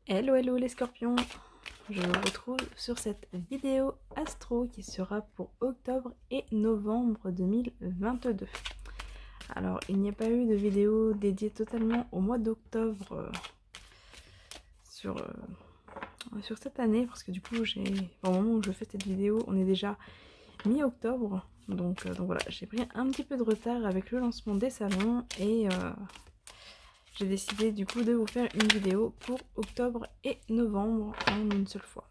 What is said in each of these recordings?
Hello hello les scorpions, je vous retrouve sur cette vidéo astro qui sera pour octobre et novembre 2022. Alors il n'y a pas eu de vidéo dédiée totalement au mois d'octobre sur cette année parce que du coup au moment où je fais cette vidéo on est déjà mi-octobre donc voilà, j'ai pris un petit peu de retard avec le lancement des salons et j'ai décidé du coup de vous faire une vidéo pour octobre et novembre en une seule fois.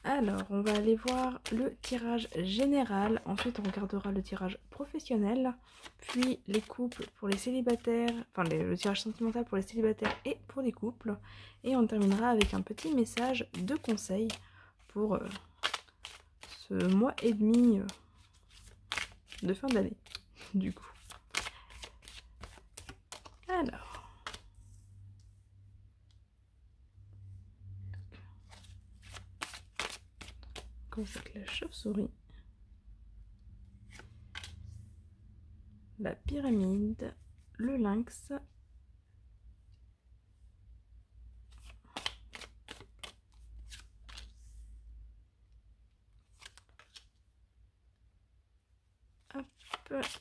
Alors, on va aller voir le tirage général, ensuite on regardera le tirage professionnel, puis les couples pour les célibataires, enfin le tirage sentimental pour les célibataires et pour les couples, et on terminera avec un petit message de conseil pour ce mois et demi de fin d'année, du coup. Alors, on commence avec la chauve-souris, la pyramide, le lynx,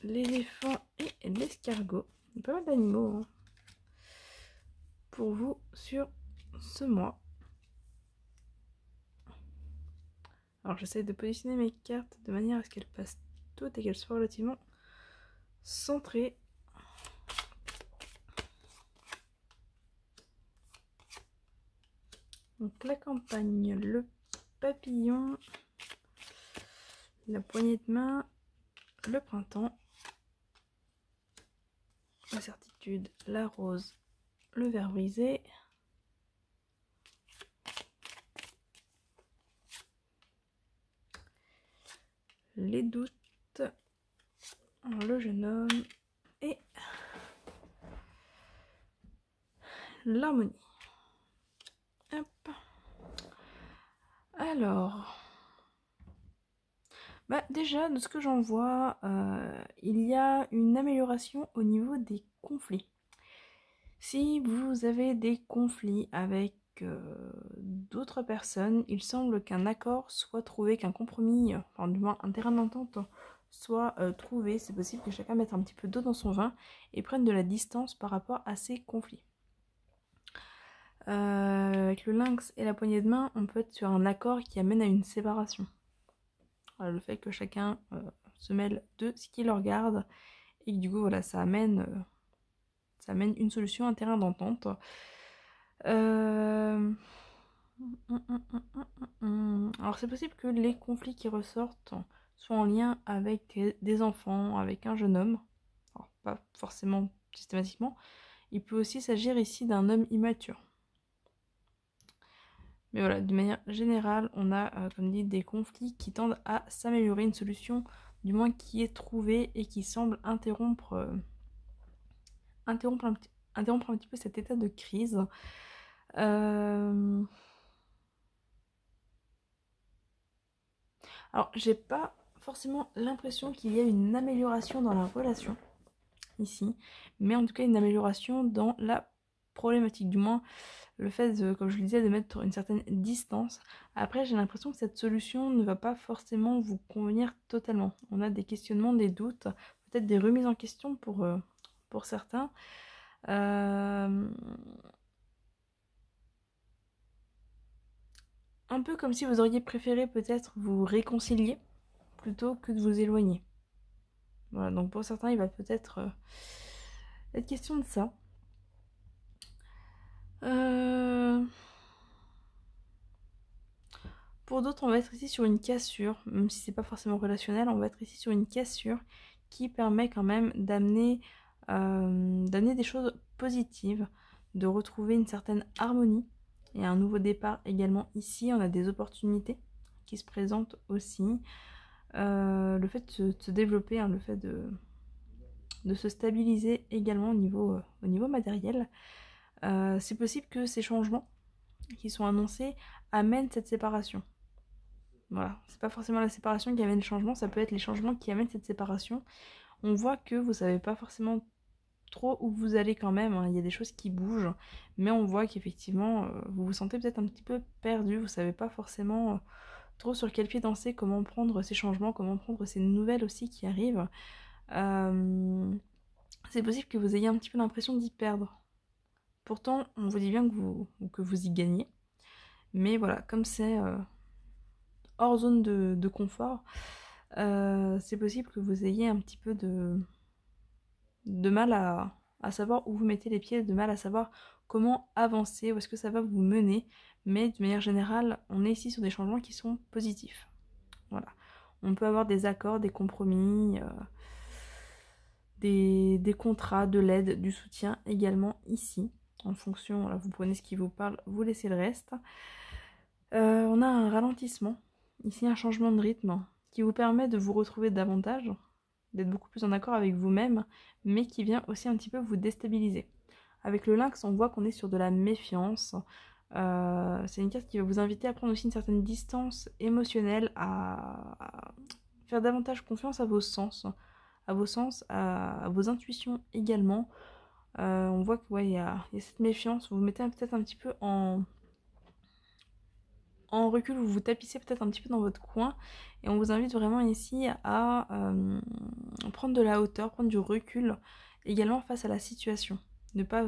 l'éléphant et l'escargot. Pas mal d'animaux hein, pour vous sur ce mois. Alors j'essaie de positionner mes cartes de manière à ce qu'elles passent toutes et qu'elles soient relativement centrées. Donc la campagne, le papillon, la poignée de main, le printemps, la certitude, la rose, le ver brisé, les doutes, le jeune homme et l'harmonie. Hop. Alors, déjà de ce que j'en vois, il y a une amélioration au niveau des conflits. Si vous avez des conflits avec d'autres personnes, il semble qu'un accord soit trouvé, qu'un compromis, enfin du moins un terrain d'entente soit trouvé. C'est possible que chacun mette un petit peu d'eau dans son vin et prenne de la distance par rapport à ces conflits. Avec le lynx et la poignée de main, on peut être sur un accord qui amène à une séparation. Le fait que chacun se mêle de ce qui le regarde et que du coup voilà, ça amène une solution, un terrain d'entente. Alors c'est possible que les conflits qui ressortent soient en lien avec des enfants, avec un jeune homme. Alors, pas forcément systématiquement. Il peut aussi s'agir ici d'un homme immature. Mais voilà, de manière générale, on a, comme dit, des conflits qui tendent à s'améliorer, une solution du moins qui est trouvée et qui semble interrompre un petit peu cet état de crise. Alors, j'ai pas forcément l'impression qu'il y a une amélioration dans la relation ici, mais en tout cas une amélioration dans la problématique, du moins le fait de, comme je le disais, de mettre une certaine distance. Après, j'ai l'impression que cette solution ne va pas forcément vous convenir totalement. On a des questionnements, des doutes, peut-être des remises en question pour certains. Un peu comme si vous auriez préféré peut-être vous réconcilier plutôt que de vous éloigner. Voilà, donc pour certains, il va peut-être être question de ça. Pour d'autres, on va être ici sur une cassure, même si c'est pas forcément relationnel, on va être ici sur une cassure qui permet quand même d'amener des choses positives, de retrouver une certaine harmonie et un nouveau départ également ici. On a des opportunités qui se présentent aussi. Le fait de se développer, hein, le fait de se stabiliser également au niveau matériel. C'est possible que ces changements qui sont annoncés amènent cette séparation. Voilà, c'est pas forcément la séparation qui amène le changement, ça peut être les changements qui amènent cette séparation. On voit que vous savez pas forcément trop où vous allez quand même, hein. Il y a des choses qui bougent, mais on voit qu'effectivement, vous vous sentez peut-être un petit peu perdu, vous savez pas forcément trop sur quel pied danser, comment prendre ces changements, comment prendre ces nouvelles aussi qui arrivent. C'est possible que vous ayez un petit peu l'impression d'y perdre. Pourtant, on vous dit bien que vous y gagnez. Mais voilà, comme c'est hors zone de confort, c'est possible que vous ayez un petit peu de mal à savoir où vous mettez les pieds, de mal à savoir comment avancer, où est-ce que ça va vous mener. Mais de manière générale, on est ici sur des changements qui sont positifs. Voilà. On peut avoir des accords, des compromis, des contrats, de l'aide, du soutien également ici. En fonction, là, vous prenez ce qui vous parle, vous laissez le reste. On a un ralentissement, ici un changement de rythme qui vous permet de vous retrouver davantage, d'être beaucoup plus en accord avec vous-même, mais qui vient aussi un petit peu vous déstabiliser. Avec le lynx, on voit qu'on est sur de la méfiance. C'est une carte qui va vous inviter à prendre aussi une certaine distance émotionnelle, à faire davantage confiance à vos sens, à vos intuitions également. On voit qu'il y a cette méfiance, vous vous mettez peut-être un petit peu en recul, vous vous tapissez peut-être un petit peu dans votre coin et on vous invite vraiment ici à prendre de la hauteur, prendre du recul également face à la situation. Ne pas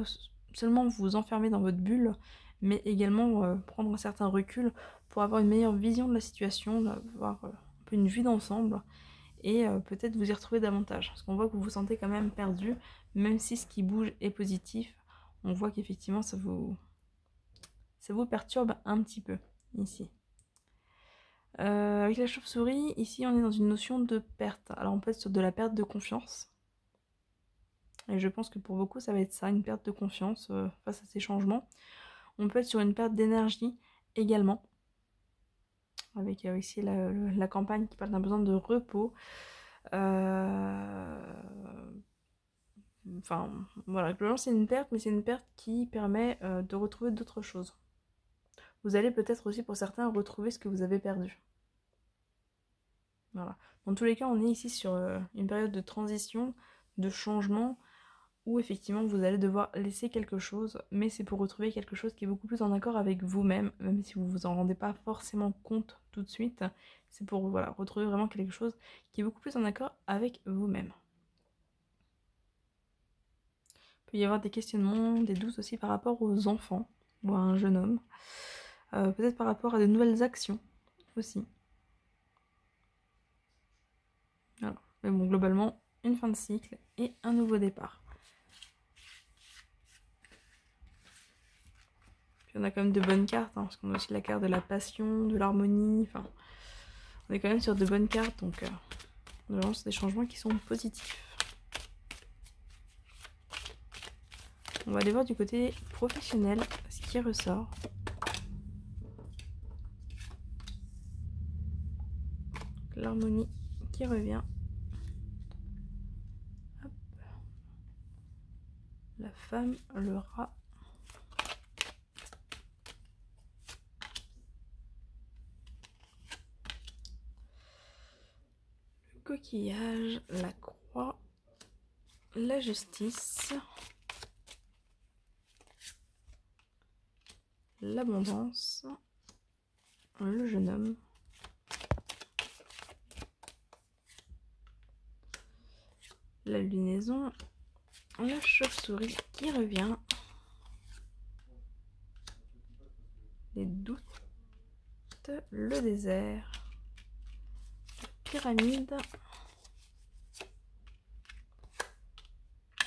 seulement vous enfermer dans votre bulle, mais également prendre un certain recul pour avoir une meilleure vision de la situation, avoir un peu une vue d'ensemble et peut-être vous y retrouver davantage. Parce qu'on voit que vous vous sentez quand même perdu, même si ce qui bouge est positif, on voit qu'effectivement ça vous perturbe un petit peu ici. Avec la chauve-souris, ici on est dans une notion de perte. Alors on peut être sur de la perte de confiance. Et je pense que pour beaucoup ça va être ça, une perte de confiance face à ces changements. On peut être sur une perte d'énergie également. Avec ici la campagne qui parle d'un besoin de repos. Enfin voilà, globalement c'est une perte, mais c'est une perte qui permet de retrouver d'autres choses. Vous allez peut-être aussi pour certains retrouver ce que vous avez perdu. Voilà. Dans tous les cas, on est ici sur une période de transition, de changement, où effectivement vous allez devoir laisser quelque chose, mais c'est pour retrouver quelque chose qui est beaucoup plus en accord avec vous-même, même si vous vous en rendez pas forcément compte tout de suite. C'est pour retrouver vraiment quelque chose qui est beaucoup plus en accord avec vous-même. Il peut y avoir des questionnements, des doutes aussi par rapport aux enfants, ou à un jeune homme. Peut-être par rapport à de nouvelles actions aussi. Voilà. Mais bon, globalement, une fin de cycle et un nouveau départ. Puis on a quand même de bonnes cartes, hein, parce qu'on a aussi la carte de la passion, de l'harmonie, enfin, on est quand même sur de bonnes cartes, donc on lance des changements qui sont positifs. On va aller voir du côté professionnel ce qui ressort. L'harmonie qui revient. Hop. La femme, le rat. Le coquillage, la croix, la justice, l'abondance, le jeune homme, la lunaison, la chauve-souris qui revient, les doutes, le désert, la pyramide,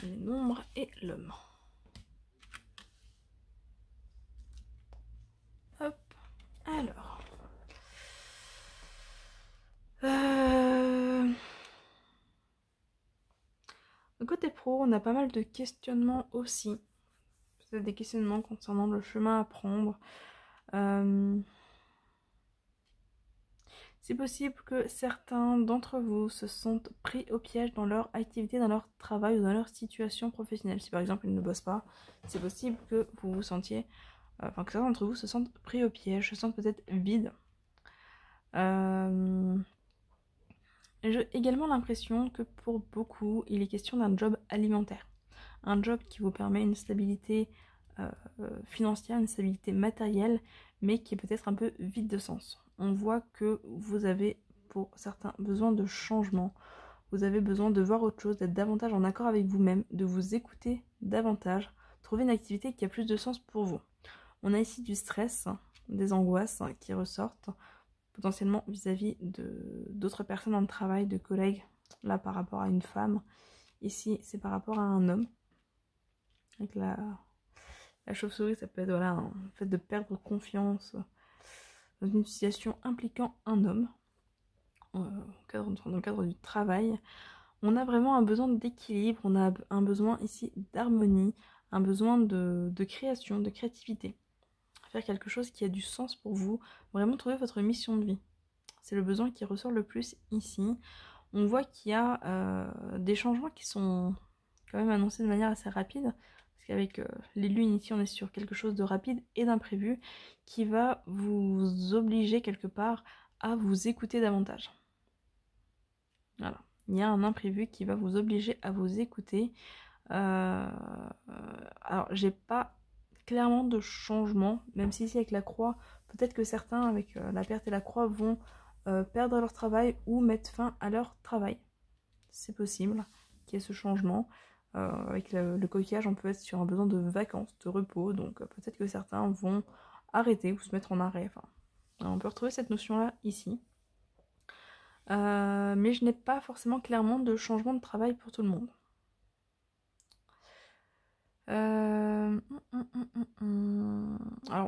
les nombres et l'homme. Hop, alors. Côté pro, on a pas mal de questionnements aussi. Peut-être des questionnements concernant le chemin à prendre. C'est possible que certains d'entre vous se sentent pris au piège dans leur activité, dans leur travail ou dans leur situation professionnelle. Si par exemple ils ne bossent pas, c'est possible que vous vous sentiez, que certains d'entre vous se sentent pris au piège, se sentent peut-être vides. J'ai également l'impression que pour beaucoup, il est question d'un job alimentaire. un job qui vous permet une stabilité financière, une stabilité matérielle, mais qui est peut-être un peu vide de sens. On voit que vous avez pour certains besoin de changement, vous avez besoin de voir autre chose, d'être davantage en accord avec vous-même, de vous écouter davantage, trouver une activité qui a plus de sens pour vous. On a ici du stress, des angoisses qui ressortent, potentiellement vis-à-vis d'autres personnes dans le travail, de collègues, là par rapport à une femme. Ici, c'est par rapport à un homme. Avec la chauve-souris, ça peut être voilà, un fait de perdre confiance dans une situation impliquant un homme, dans le cadre du travail. On a vraiment un besoin d'équilibre, on a un besoin ici d'harmonie, un besoin de création, de créativité. Faire quelque chose qui a du sens pour vous, vraiment trouver votre mission de vie. C'est le besoin qui ressort le plus ici. On voit qu'il y a des changements qui sont quand même annoncés de manière assez rapide, parce qu'avec les lunes ici, on est sur quelque chose de rapide et d'imprévu qui va vous obliger quelque part à vous écouter davantage. Voilà. Il y a un imprévu qui va vous obliger à vous écouter. Alors, j'ai pas clairement de changement, même si ici avec la croix, peut-être que certains avec la perte et la croix vont perdre leur travail ou mettre fin à leur travail. C'est possible qu'il y ait ce changement. Avec le coquillage, on peut être sur un besoin de vacances, de repos, donc peut-être que certains vont arrêter ou se mettre en arrêt. Enfin, on peut retrouver cette notion-là ici. Mais je n'ai pas forcément clairement de changement de travail pour tout le monde. Alors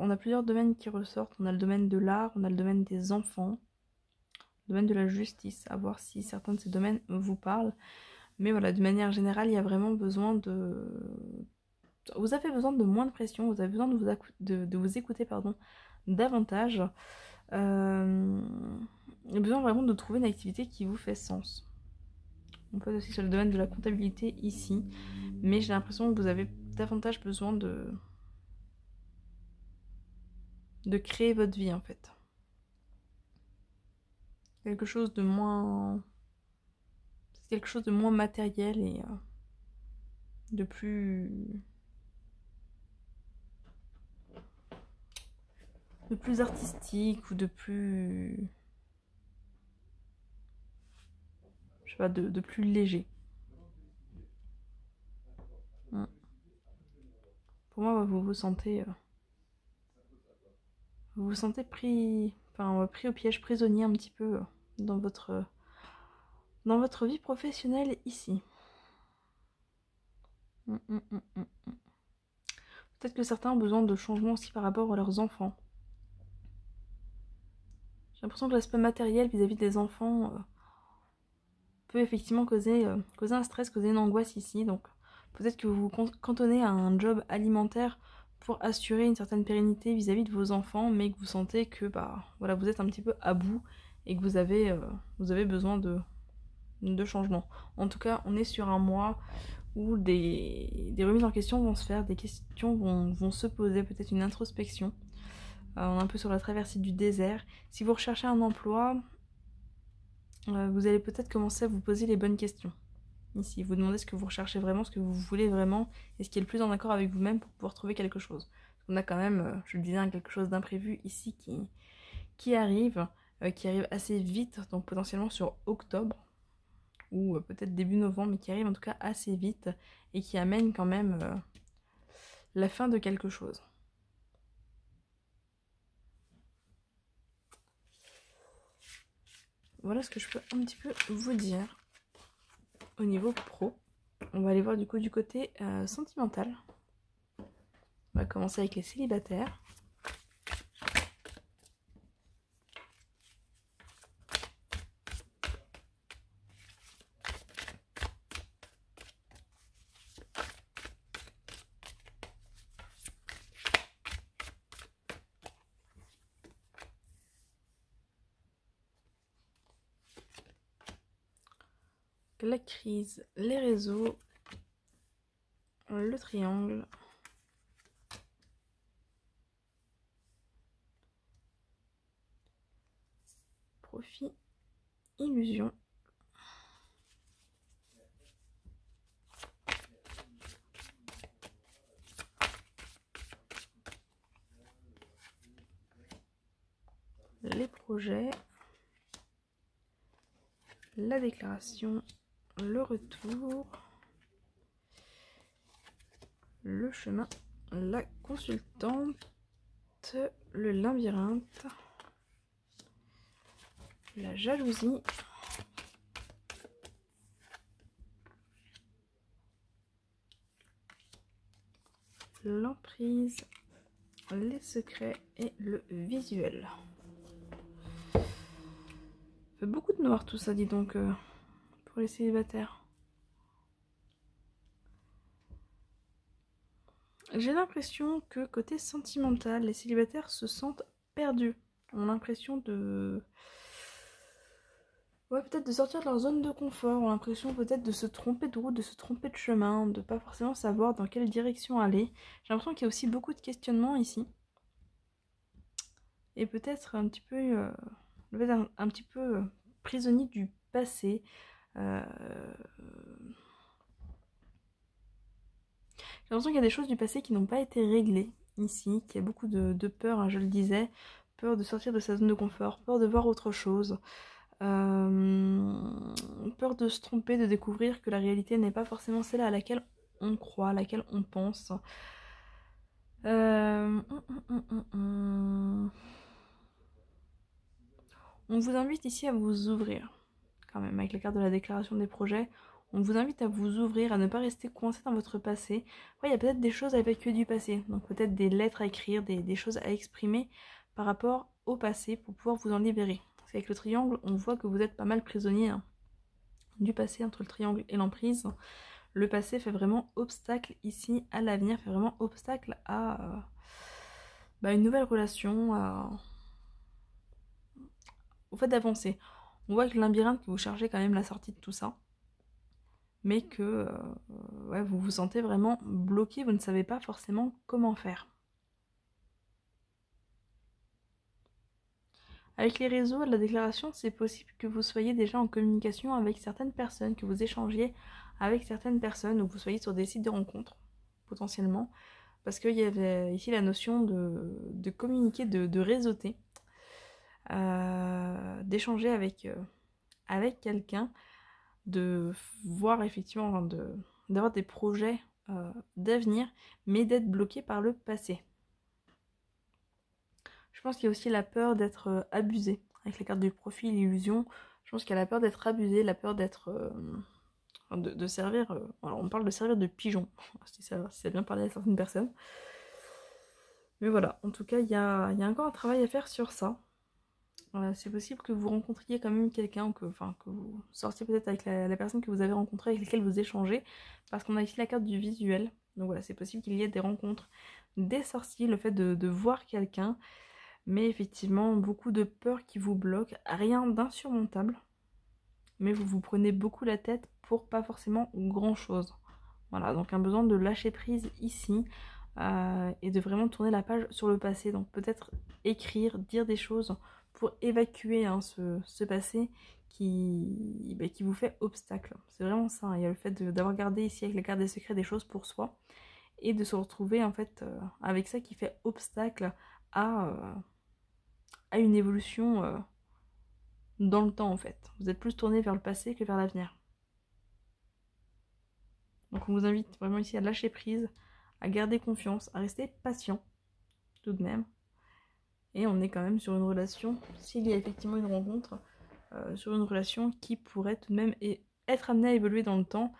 on a plusieurs domaines qui ressortent. On a le domaine de l'art, on a le domaine des enfants, le domaine de la justice, à voir si certains de ces domaines vous parlent. Mais voilà, de manière générale, il y a vraiment besoin de... Vous avez besoin de moins de pression, vous avez besoin de vous écouter davantage. Il y a besoin vraiment de trouver une activité qui vous fait sens. On peut être aussi sur le domaine de la comptabilité ici, mais j'ai l'impression que vous avez davantage besoin de créer votre vie en fait. Quelque chose de moins matériel et de plus artistique ou de plus, je sais pas, de plus léger. Pour moi, vous vous sentez pris au piège, prisonnier un petit peu dans votre vie professionnelle ici. Peut-être que certains ont besoin de changements aussi par rapport à leurs enfants. J'ai l'impression que l'aspect matériel vis-à-vis des enfants peut effectivement causer un stress, causer une angoisse ici. Donc peut-être que vous vous cantonnez à un job alimentaire pour assurer une certaine pérennité vis-à-vis de vos enfants, mais que vous sentez que voilà, vous êtes un petit peu à bout et que vous avez besoin de changement. En tout cas, on est sur un mois où des remises en question vont se faire, des questions vont se poser, peut-être une introspection. On est un peu sur la traversée du désert. Si vous recherchez un emploi, vous allez peut-être commencer à vous poser les bonnes questions. Ici, vous demandez ce que vous recherchez vraiment, ce que vous voulez vraiment, et ce qui est le plus en accord avec vous-même pour pouvoir trouver quelque chose. On a quand même, je le disais, quelque chose d'imprévu ici qui arrive assez vite, donc potentiellement sur octobre, ou peut-être début novembre, mais qui arrive en tout cas assez vite, et qui amène quand même la fin de quelque chose. Voilà ce que je peux un petit peu vous dire au niveau pro. On va aller voir du coup du côté sentimental. On va commencer avec les célibataires. La crise, les réseaux, le triangle, profit, illusion, les projets, la déclaration, le retour, le chemin, la consultante, le labyrinthe, la jalousie, l'emprise, les secrets et le visuel. Ça fait beaucoup de noir tout ça, dis donc, pour les célibataires. J'ai l'impression que côté sentimental, les célibataires se sentent perdus. On a l'impression de... Ouais, peut-être de sortir de leur zone de confort. On a l'impression peut-être de se tromper de route, de se tromper de chemin, de pas forcément savoir dans quelle direction aller. J'ai l'impression qu'il y a aussi beaucoup de questionnements ici. Et peut-être un petit peu... un petit peu prisonnier du passé. J'ai l'impression qu'il y a des choses du passé qui n'ont pas été réglées ici, qu'il y a beaucoup de peur, hein, je le disais, peur de sortir de sa zone de confort, peur de voir autre chose, peur de se tromper, de découvrir que la réalité n'est pas forcément celle à laquelle on croit, à laquelle on pense. On vous invite ici à vous ouvrir, quand même, avec la carte de la déclaration des projets. On vous invite à vous ouvrir, à ne pas rester coincé dans votre passé. Après, il y a peut-être des choses à évacuer du passé, donc peut-être des lettres à écrire, des choses à exprimer par rapport au passé pour pouvoir vous en libérer. Parce qu'avec le triangle, on voit que vous êtes pas mal prisonnier du passé entre le triangle et l'emprise. Le passé fait vraiment obstacle ici à l'avenir, fait vraiment obstacle à une nouvelle relation, au fait d'avancer. On voit que le labyrinthe, que vous cherchez quand même la sortie de tout ça, mais que ouais, vous vous sentez vraiment bloqué, vous ne savez pas forcément comment faire. Avec les réseaux, la déclaration, c'est possible que vous soyez déjà en communication avec certaines personnes, que vous échangiez avec certaines personnes, ou que vous soyez sur des sites de rencontres, potentiellement, parce qu'il y avait ici la notion de communiquer, de réseauter, d'échanger avec quelqu'un, de voir effectivement, enfin, d'avoir des projets d'avenir, mais d'être bloqué par le passé. Je pense qu'il y a aussi la peur d'être abusé. Avec la carte du profit, l'illusion, je pense qu'il y a la peur d'être abusé, la peur d'être... de servir... alors on parle de servir de pigeon, si ça vient parler à certaines personnes. Mais voilà, en tout cas, il y a encore un travail à faire sur ça. C'est possible que vous rencontriez quand même quelqu'un, que vous sortiez peut-être avec la personne que vous avez rencontrée, avec laquelle vous échangez, parce qu'on a ici la carte du visuel. Donc voilà, c'est possible qu'il y ait des rencontres, des sorties, le fait de voir quelqu'un, mais effectivement, beaucoup de peur qui vous bloque, rien d'insurmontable, mais vous vous prenez beaucoup la tête pour pas forcément grand-chose. Voilà, donc un besoin de lâcher prise ici, et de vraiment tourner la page sur le passé, donc peut-être écrire, dire des choses pour évacuer ce passé qui vous fait obstacle. C'est vraiment ça, hein. Il y a le fait d'avoir gardé ici avec la carte des secrets des choses pour soi, et de se retrouver en fait avec ça qui fait obstacle à une évolution dans le temps en fait. Vous êtes plus tourné vers le passé que vers l'avenir. Donc on vous invite vraiment ici à lâcher prise, à garder confiance, à rester patient tout de même. Et on est quand même sur une relation, s'il y a effectivement une rencontre, sur une relation qui pourrait tout de même être amenée à évoluer dans le temps,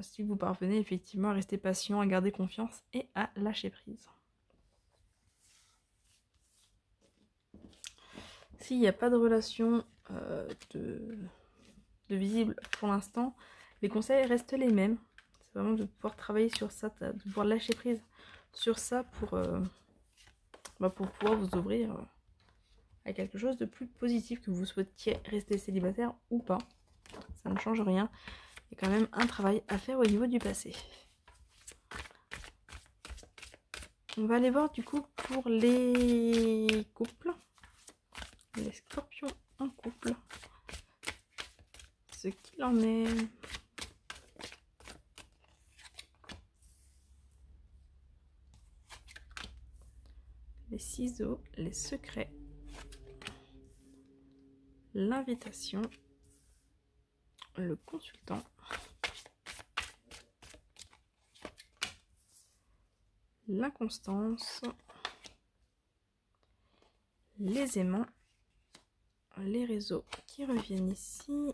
si vous parvenez effectivement à rester patient, à garder confiance et à lâcher prise. S'il n'y a pas de relation de visible pour l'instant, les conseils restent les mêmes. C'est vraiment de pouvoir travailler sur ça, de pouvoir lâcher prise sur ça pour pouvoir vous ouvrir à quelque chose de plus positif, que vous souhaitiez rester célibataire ou pas. Ça ne change rien. Il y a quand même un travail à faire au niveau du passé. On va aller voir du coup pour les couples. Les scorpions en couple. Ce qu'il en est. Les ciseaux, les secrets, l'invitation, le consultant, l'inconstance, les aimants, les réseaux qui reviennent ici,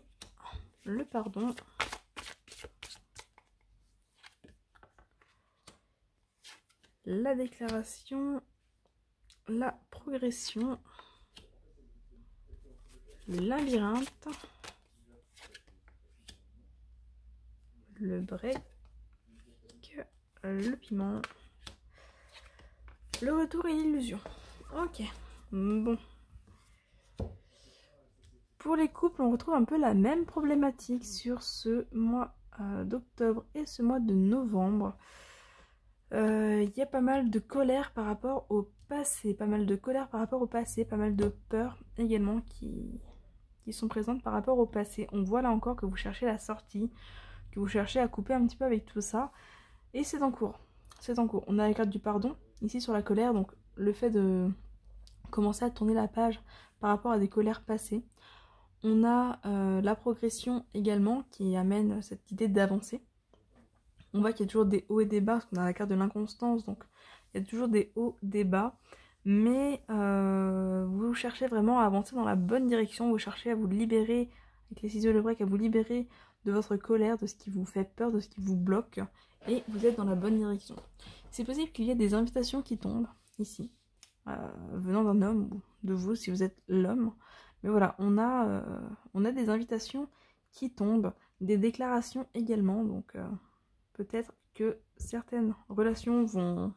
le pardon, la déclaration, la progression, le labyrinthe, le break, le piment, le retour et l'illusion. Ok, bon. Pour les couples, on retrouve un peu la même problématique sur ce mois d'octobre et ce mois de novembre. Il y a pas mal de colère par rapport au passé, pas mal de peurs également qui sont présentes par rapport au passé. On voit là encore que vous cherchez la sortie, que vous cherchez à couper un petit peu avec tout ça, et c'est en cours. C'est en cours. On a la carte du pardon ici sur la colère, donc le fait de commencer à tourner la page par rapport à des colères passées. On a la progression également qui amène cette idée d'avancer. On voit qu'il y a toujours des hauts et des bas, parce qu'on a la carte de l'inconstance, donc il y a toujours des hauts, des bas. Mais vous cherchez vraiment à avancer dans la bonne direction, vous cherchez à vous libérer, avec les ciseaux et le break, à vous libérer de votre colère, de ce qui vous fait peur, de ce qui vous bloque, et vous êtes dans la bonne direction. C'est possible qu'il y ait des invitations qui tombent, ici, venant d'un homme, ou de vous si vous êtes l'homme. Mais voilà, on a des invitations qui tombent, des déclarations également, donc peut-être que certaines relations vont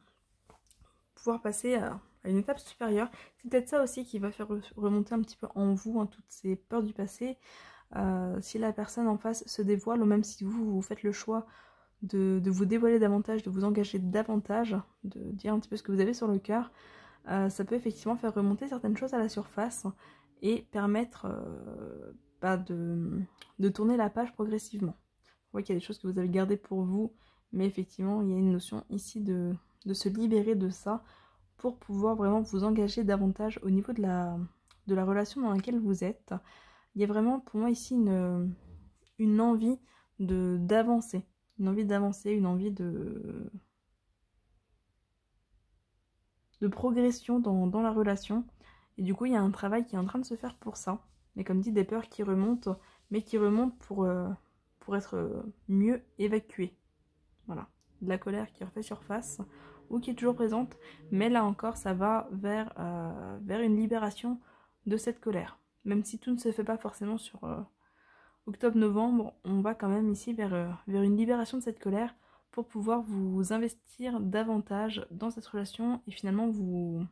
pouvoir passer à une étape supérieure. C'est peut-être ça aussi qui va faire remonter un petit peu en vous toutes ces peurs du passé. Si la personne en face se dévoile, ou même si vous faites le choix de vous dévoiler davantage, de vous engager davantage, de dire un petit peu ce que vous avez sur le cœur, ça peut effectivement faire remonter certaines choses à la surface et permettre de tourner la page progressivement. On voit qu'il y a des choses que vous avez gardées pour vous, mais effectivement il y a une notion ici de se libérer de ça pour pouvoir vraiment vous engager davantage au niveau de la relation dans laquelle vous êtes. Il y a vraiment pour moi ici une envie d'avancer, une envie de progression dans la relation. Et du coup, il y a un travail qui est en train de se faire pour ça. Mais comme dit, des peurs qui remontent, mais qui remontent pour être mieux évacuées. Voilà. De la colère qui refait surface, ou qui est toujours présente. Mais là encore, ça va vers une libération de cette colère. Même si tout ne se fait pas forcément sur octobre-novembre, on va quand même ici vers une libération de cette colère pour pouvoir vous investir davantage dans cette relation et finalement vous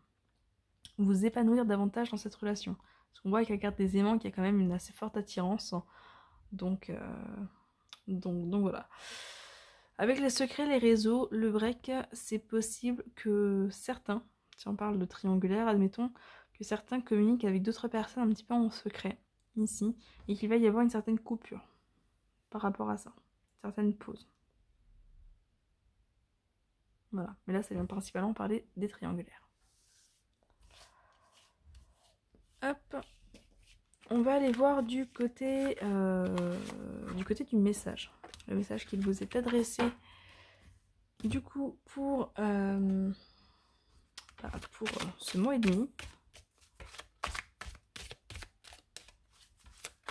épanouir davantage dans cette relation. Parce qu'on voit avec la carte des aimants qu'il y a quand même une assez forte attirance. Donc voilà. Avec les secrets, les réseaux, le break, c'est possible que certains, si on parle de triangulaire, admettons, que certains communiquent avec d'autres personnes un petit peu en secret, ici, et qu'il va y avoir une certaine coupure par rapport à ça, une certaine pause. Voilà, mais là ça vient principalement parler des triangulaires. Hop, on va aller voir du côté du message. Le message qu'il vous est adressé du coup pour ce mois et demi.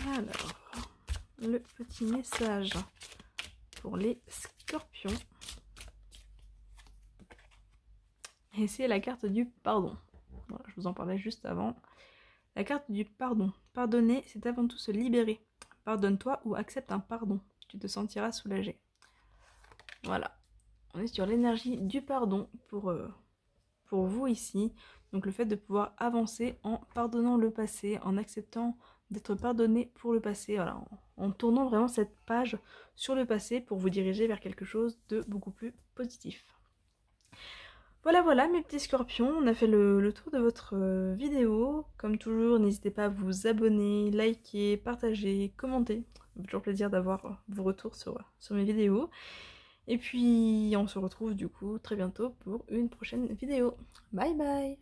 Alors, le petit message pour les scorpions. Et c'est la carte du pardon. Voilà, je vous en parlais juste avant. La carte du pardon. Pardonner, c'est avant tout se libérer. Pardonne-toi ou accepte un pardon. Tu te sentiras soulagé. Voilà. On est sur l'énergie du pardon pour vous ici. Donc le fait de pouvoir avancer en pardonnant le passé, en acceptant d'être pardonné pour le passé. Voilà, en tournant vraiment cette page sur le passé pour vous diriger vers quelque chose de beaucoup plus positif. Voilà mes petits scorpions, on a fait le tour de votre vidéo. Comme toujours, n'hésitez pas à vous abonner, liker, partager, commenter. Ça fait toujours plaisir d'avoir vos retours sur mes vidéos. Et puis on se retrouve du coup très bientôt pour une prochaine vidéo. Bye bye!